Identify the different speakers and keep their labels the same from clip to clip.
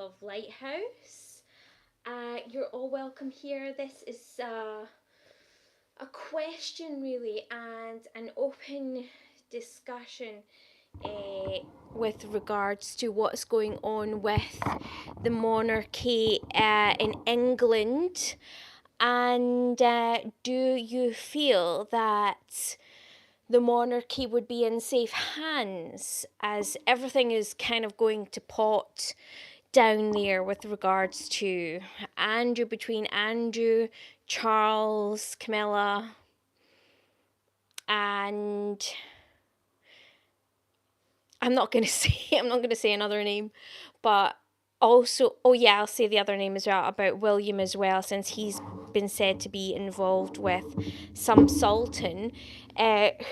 Speaker 1: Luv Lighthouse. You're all welcome here. This is a question, really, and an open discussion uh, with regards to what's going on with the monarchy in England. And do you feel that the monarchy would be in safe hands, as everything is kind of going to pot down there with regards to between Andrew, Charles, Camilla, and I'm not going to say another name, but also, oh yeah, I'll say the other name as well, about William as well, since he's been said to be involved with some sultan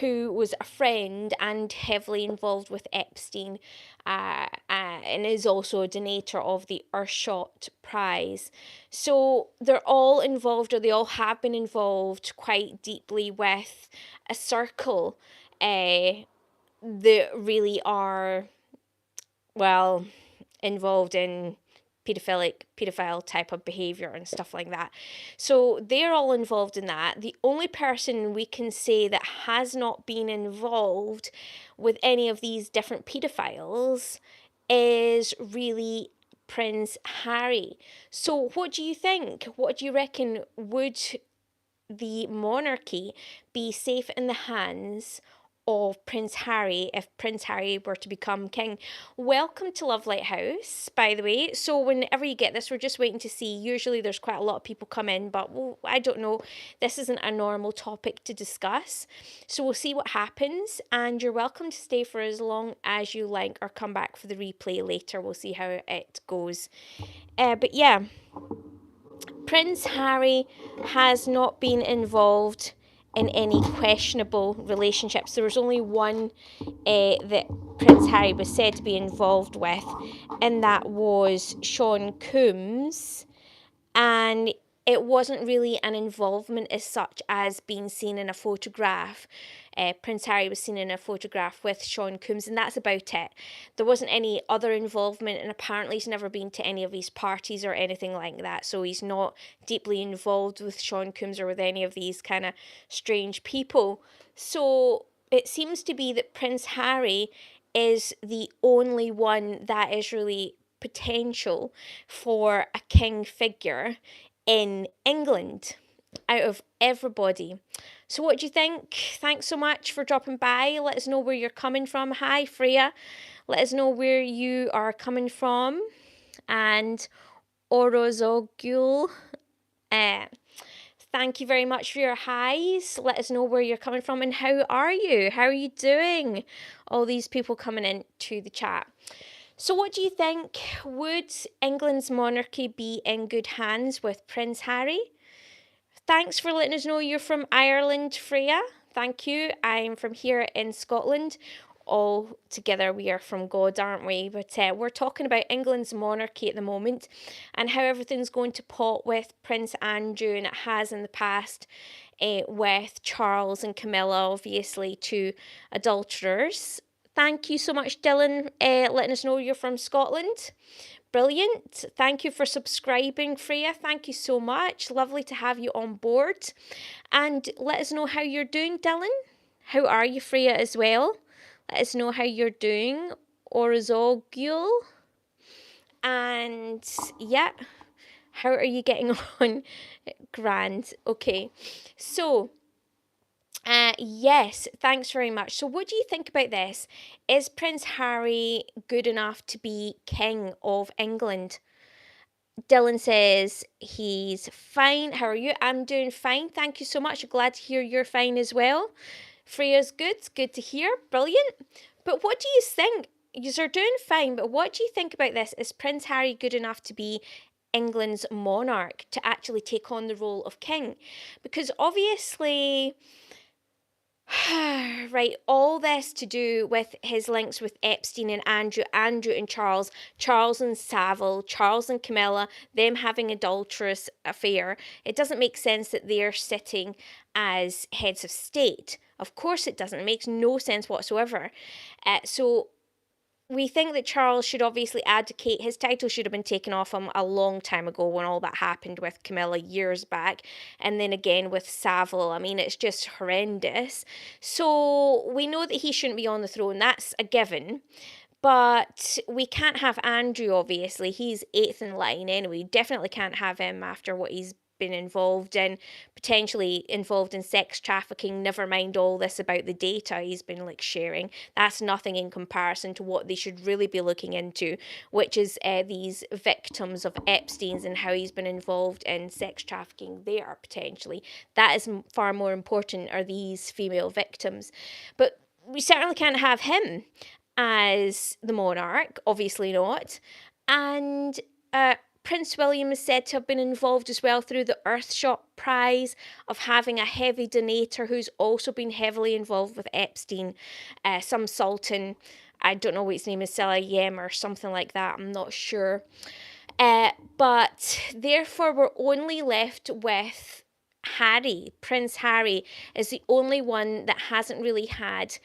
Speaker 1: who was a friend and heavily involved with Epstein, and is also a donator of the Earthshot Prize. So they're all involved, or they all have been involved quite deeply with a circle that really are, well, involved in pedophile type of behavior and stuff like that. So they're all involved in that. The only person we can say that has not been involved with any of these different pedophiles is really Prince Harry. So what do you think? What do you reckon? Would the monarchy be safe in the hands of Prince Harry if Prince Harry were to become king? Welcome to Luv Lighthouse, by the way. So whenever you get this, we're just waiting to see. Usually there's quite a lot of people come in, but I don't know. This isn't a normal topic to discuss. So we'll see what happens, and you're welcome to stay for as long as you like or come back for the replay later. We'll see how it goes. But yeah, Prince Harry has not been involved in any questionable relationships. There was only one that Prince Harry was said to be involved with, and that was Sean Combs. And it wasn't really an involvement as such as being seen in a photograph. Prince Harry was seen in a photograph with Sean Combs, and that's about it. There wasn't any other involvement, and apparently he's never been to any of these parties or anything like that, so he's not deeply involved with Sean Combs or with any of these kind of strange people. So it seems to be that Prince Harry is the only one that is really potential for a king figure in England out of everybody. So what do you think? Thanks so much for dropping by. Let us know where you're coming from. Hi, Freya. Let us know where you are coming from. And Orozogul, thank you very much for your highs. Let us know where you're coming from and how are you? How are you doing? All these people coming into the chat. So what do you think? Would England's monarchy be in good hands with Prince Harry? Thanks for letting us know you're from Ireland, Freya. Thank you. I'm from here in Scotland. All together we are from God, aren't we? But we're talking about England's monarchy at the moment and how everything's going to pot with Prince Andrew, and it has in the past with Charles and Camilla, obviously two adulterers. Thank you so much, Dylan, letting us know you're from Scotland. Brilliant. Thank you for subscribing, Freya. Thank you so much. Lovely to have you on board. And let us know how you're doing, Dylan. How are you, Freya, as well? Let us know how you're doing. Orzogul. And yeah, how are you getting on? Grand. Okay. So, yes, thanks very much. So what do you think about this? Is Prince Harry good enough to be King of England? Dylan says he's fine. How are you? I'm doing fine. Thank you so much. Glad to hear you're fine as well. Freya's good. Good to hear. Brilliant. But what do you think? You're doing fine, but what do you think about this? Is Prince Harry good enough to be England's monarch, to actually take on the role of king? Because obviously, right, all this to do with his links with Epstein and Andrew and Charles, Charles and Savile, Charles and Camilla, them having adulterous affair. It doesn't make sense that they're sitting as heads of state. Of course it doesn't. It makes no sense whatsoever. So we think that Charles should obviously abdicate. His title should have been taken off him a long time ago when all that happened with Camilla years back. And then again with Savile. I mean, it's just horrendous. So we know that he shouldn't be on the throne. That's a given. But we can't have Andrew, obviously. He's eighth in line anyway. Definitely can't have him after what he's been involved in, potentially involved in sex trafficking, never mind all this about the data he's been like sharing. That's nothing in comparison to what they should really be looking into, which is these victims of Epstein's and how he's been involved in sex trafficking there, potentially. That is far more important, are these female victims. But we certainly can't have him as the monarch, obviously not. And Prince William is said to have been involved as well through the Earthshot Prize of having a heavy donator who's also been heavily involved with Epstein, some sultan. I don't know what his name is, Salayem or something like that, I'm not sure. But therefore we're only left with Harry. Prince Harry is the only one that hasn't really had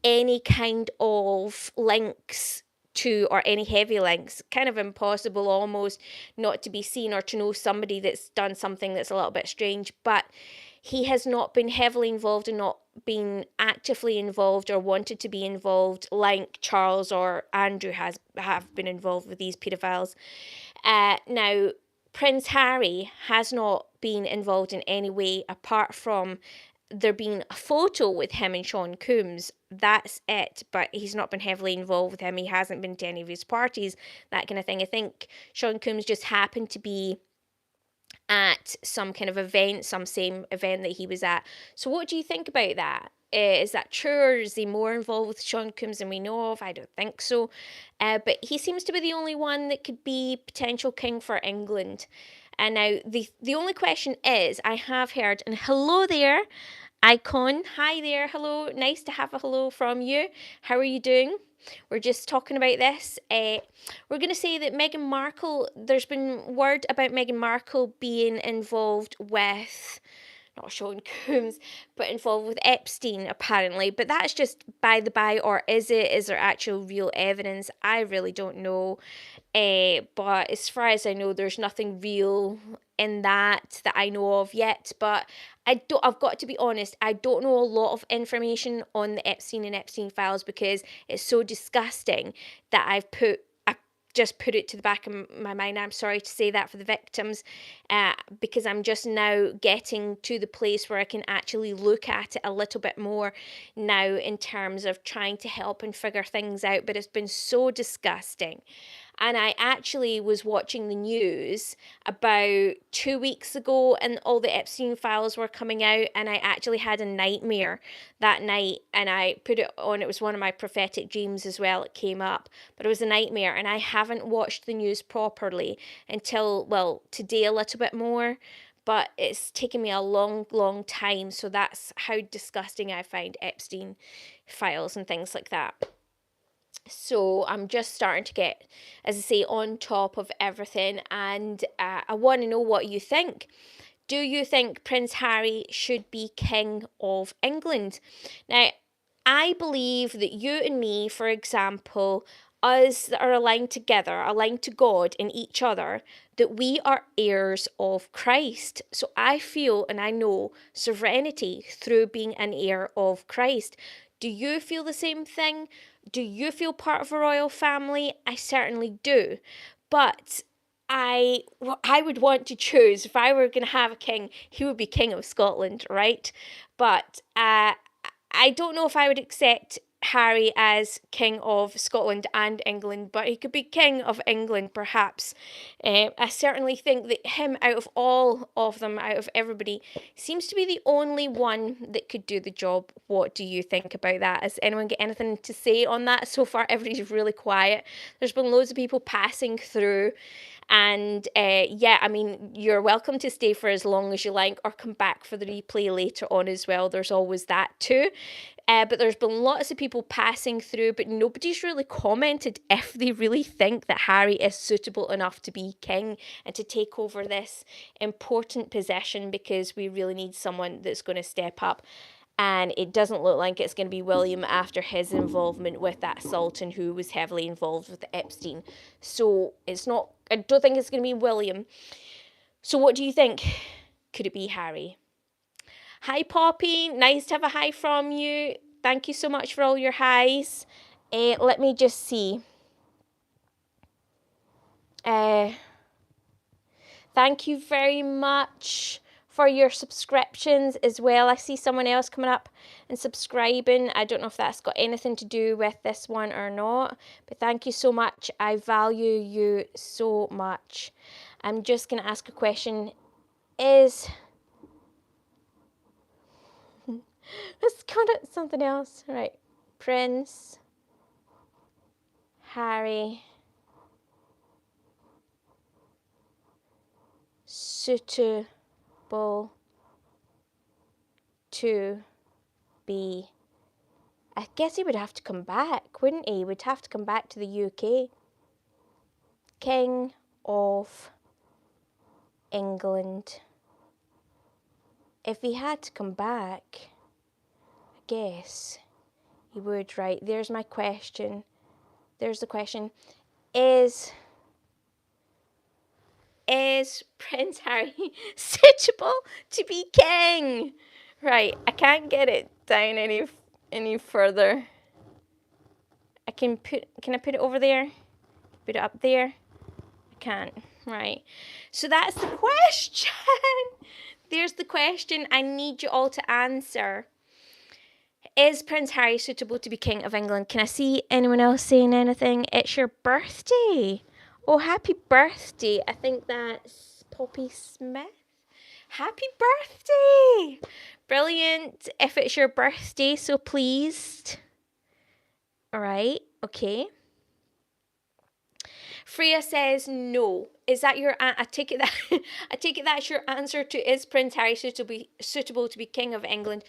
Speaker 1: any kind of links to, or any heavy links. Kind of impossible almost not to be seen or to know somebody that's done something that's a little bit strange, but he has not been heavily involved and not been actively involved or wanted to be involved like Charles or Andrew have been involved with these paedophiles. Now, Prince Harry has not been involved in any way apart from there being a photo with him and Sean Combs. That's it, but he's not been heavily involved with him. He hasn't been to any of his parties, that kind of thing. I think Sean Combs just happened to be at some kind of event, some same event that he was at. So what do you think about that? Is that true, or is he more involved with Sean Combs than we know of? I don't think so. But he seems to be the only one that could be potential king for England. And now the only question is, I have heard, and hello there, Icon. Hi there, hello. Nice to have a hello from you. How are you doing? We're just talking about this. We're going to say that Meghan Markle, there's been word about Meghan Markle being involved with, not Sean Combs, but involved with Epstein apparently. But that's just by the by, or is it? Is there actual real evidence? I really don't know. But as far as I know, there's nothing real in that I know of yet. But I've got to be honest, I don't know a lot of information on the Epstein and Epstein files because it's so disgusting that I just put it to the back of my mind. I'm sorry to say that for the victims, because I'm just now getting to the place where I can actually look at it a little bit more now in terms of trying to help and figure things out. But it's been so disgusting. And I actually was watching the news about 2 weeks ago and all the Epstein files were coming out, and I actually had a nightmare that night, and I put it on. It was one of my prophetic dreams as well. It came up, but it was a nightmare, and I haven't watched the news properly until, well, today a little bit more, but it's taken me a long time. So that's how disgusting I find Epstein files and things like that. So I'm just starting to get, as I say, on top of everything, and I want to know what you think. Do you think Prince Harry should be King of England? Now, I believe that you and me, for example, us that are aligned together, aligned to God and each other, that we are heirs of Christ. So I feel and I know sovereignty through being an heir of Christ. Do you feel the same thing? Do you feel part of a royal family? I certainly do. But I would want to choose, if I were going to have a king, he would be King of Scotland, right? But I don't know if I would accept Harry as King of Scotland and England, but he could be King of England perhaps. I certainly think that him, out of all of them, out of everybody, seems to be the only one that could do the job. What do you think about that? Has anyone got anything to say on that? So far everybody's really quiet. There's been loads of people passing through. And yeah, I mean, you're welcome to stay for as long as you like or come back for the replay later on as well. There's always that too. But there's been lots of people passing through, but nobody's really commented if they really think that Harry is suitable enough to be king and to take over this important position, because we really need someone that's going to step up. And it doesn't look like it's going to be William after his involvement with that Sultan who was heavily involved with Epstein. So it's not, I don't think it's going to be William. So what do you think? Could it be Harry? Hi, Poppy. Nice to have a hi from you. Thank you so much for all your highs. Let me just see. Thank you very much for your subscriptions as well. I see someone else coming up and subscribing. I don't know if that's got anything to do with this one or not, but thank you so much. I value you so much. I'm just going to ask a question. Let's go to something else. Right. Prince Harry suitable to be, I guess he would have to come back, wouldn't he? Would have to come back to the UK. King of England. If he had to come back, I guess he would, right? There's my question. There's the question. Is Prince Harry suitable to be king? Right, I can't get it down any further. Can I put it over there? Put it up there? I can't. Right. So that's the question. There's the question I need you all to answer. Is Prince Harry suitable to be King of England? Can I see anyone else saying anything? It's your birthday. Oh, happy birthday. I think that's Poppy Smith. Happy birthday. Brilliant. If it's your birthday, so pleased. All right. Okay. Freya says no. Is that your? I take it that I take it that's your answer to is Prince Harry suitable to be King of England?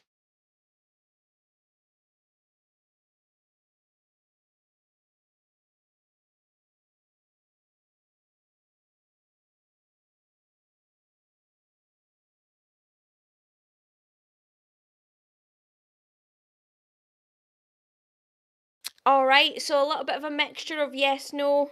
Speaker 1: All right. So a little bit of a mixture of yes, no.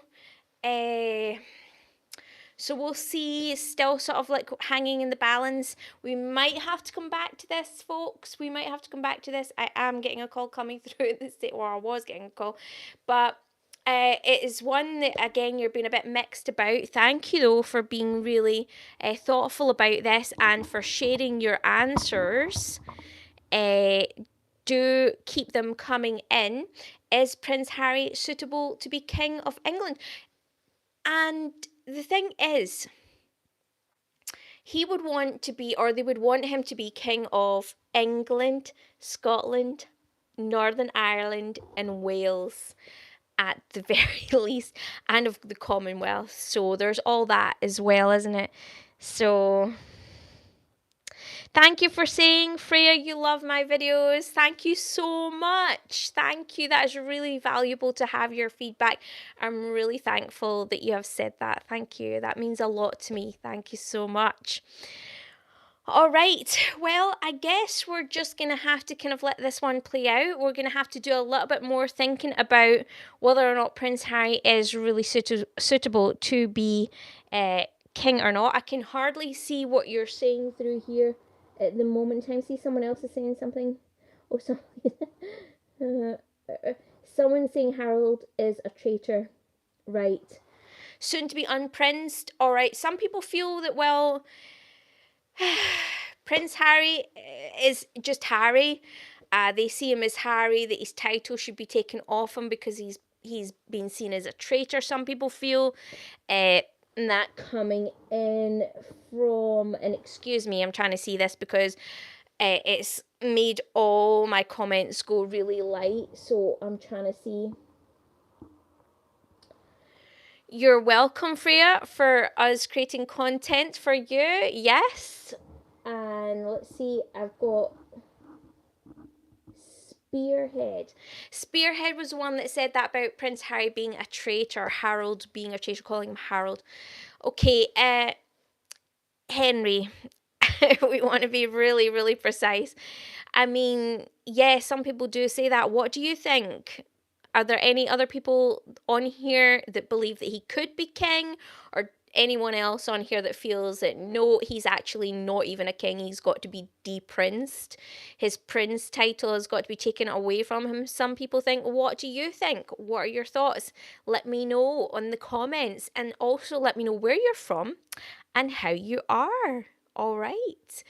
Speaker 1: So we'll see, still sort of like hanging in the balance. We might have to come back to this, folks. We might have to come back to this. I am getting a call coming through at this state, or I was getting a call. But it is one that, again, you're being a bit mixed about. Thank you, though, for being really thoughtful about this and for sharing your answers. Do keep them coming in. Is Prince Harry suitable to be King of England? And the thing is, he would want to be, or they would want him to be King of England, Scotland, Northern Ireland, and Wales at the very least, and of the Commonwealth. So there's all that as well, isn't it? So thank you for saying, Freya, you love my videos. Thank you so much. Thank you. That is really valuable to have your feedback. I'm really thankful that you have said that. Thank you. That means a lot to me. Thank you so much. All right, well, I guess we're just going to have to kind of let this one play out. We're going to have to do a little bit more thinking about whether or not Prince Harry is really suitable to be king or not. I can hardly see what you're saying through here at the moment in time. See, someone else is saying something. Oh, someone saying Harold is a traitor. Right. Soon to be unprinced. All right, some people feel that, well, Prince Harry is just Harry. They see him as Harry, that his title should be taken off him because he's been seen as a traitor. Some people feel that coming in from, and excuse me, I'm trying to see this because it's made all my comments go really light, so I'm trying to see. You're welcome, Freya, for us creating content for you. Yes. And let's see, I've got Spearhead. Spearhead was the one that said that about Prince Harry being a traitor, Harold being a traitor, calling him Harold. Okay, Henry. We want to be really, really precise. I mean, yeah, some people do say that. What do you think? Are there any other people on here that believe that he could be king, or anyone else on here that feels that no, he's actually not even a king, he's got to be deprinced? His prince title has got to be taken away from him. Some people think. What do you think? What are your thoughts? Let me know on the comments, and also let me know where you're from and how you are. All right.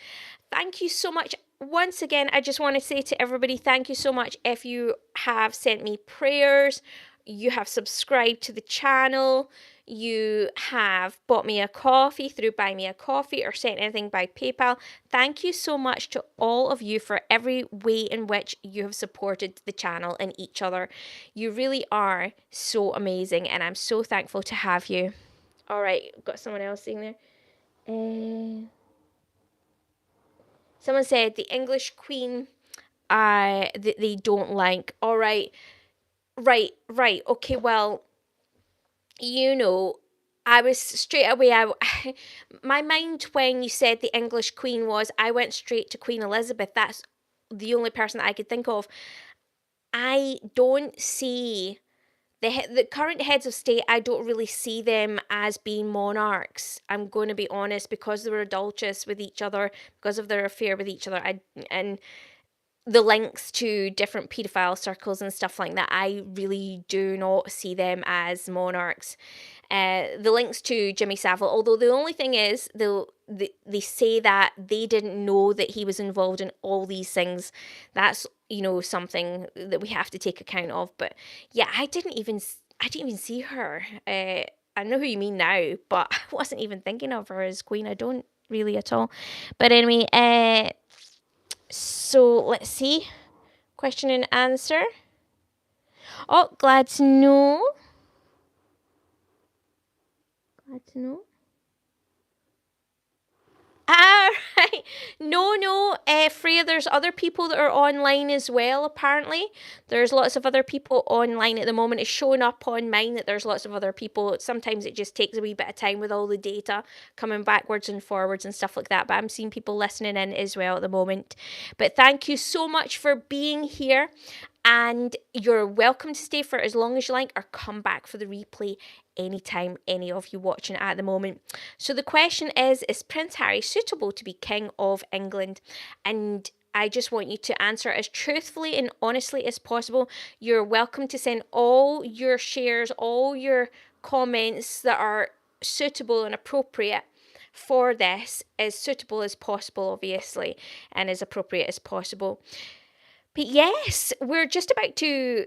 Speaker 1: Thank you so much. Once again, I just want to say to everybody, thank you so much if you have sent me prayers, you have subscribed to the channel, you have bought me a coffee through Buy Me a Coffee, or sent anything by PayPal. Thank you so much to all of you for every way in which you have supported the channel and each other. You really are so amazing, and I'm so thankful to have you. All right, got someone else saying there. Someone said the English Queen, that they don't like. All right, right. Okay, well, you know, I was straight away. My mind when you said the English Queen was, I went straight to Queen Elizabeth. That's the only person that I could think of. I don't see the current heads of state. I don't really see them as being monarchs. I'm going to be honest, because they were adulterous with each other, because of their affair with each other. And the links to different paedophile circles and stuff like that, I really do not see them as monarchs. The links to Jimmy Savile, although the only thing is, they say that they didn't know that he was involved in all these things. That's, something that we have to take account of. But yeah, I didn't even see her. I know who you mean now, but I wasn't even thinking of her as queen. I don't really at all. But anyway, so let's see. Question and answer. Oh, glad to know. Glad to know. Ah, right. No, Freya, there's other people that are online as well, apparently. There's lots of other people online at the moment. It's showing up on mine that there's lots of other people. Sometimes it just takes a wee bit of time with all the data coming backwards and forwards and stuff like that. But I'm seeing people listening in as well at the moment. But thank you so much for being here. And you're welcome to stay for as long as you like, or come back for the replay anytime, any of you watching at the moment. So the question is Prince Harry suitable to be King of England? And I just want you to answer as truthfully and honestly as possible. You're welcome to send all your shares, all your comments that are suitable and appropriate for this, as suitable as possible, obviously, and as appropriate as possible. But yes, we're just about to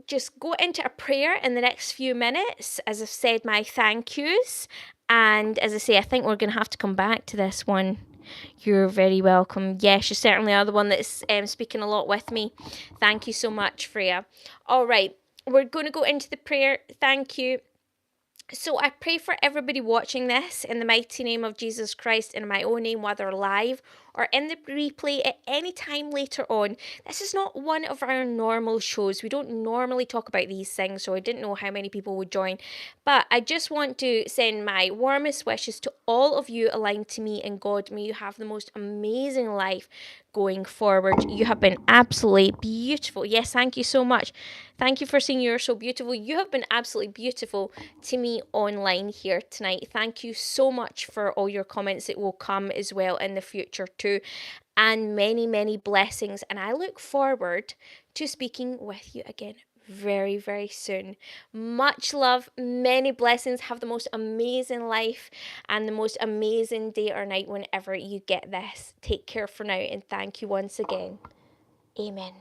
Speaker 1: just go into a prayer in the next few minutes. As I've said, my thank yous. And as I say, I think we're going to have to come back to this one. You're very welcome. Yes, you certainly are the one that's speaking a lot with me. Thank you so much, Freya. All right, we're going to go into the prayer. Thank you. So I pray for everybody watching this in the mighty name of Jesus Christ, in my own name, whether live or in the replay at any time later on. This is not one of our normal shows. We don't normally talk about these things, so I didn't know how many people would join. But I just want to send my warmest wishes to all of you aligned to me and God. May you have the most amazing life going forward. You have been absolutely beautiful. Yes, thank you so much. Thank you for saying you're so beautiful. You have been absolutely beautiful to me online here tonight. Thank you so much for all your comments that will come as well in the future too. And many, many blessings. And I look forward to speaking with you again very, very soon. Much love, many blessings. Have the most amazing life and the most amazing day or night whenever you get this. Take care for now, and thank you once again. Amen.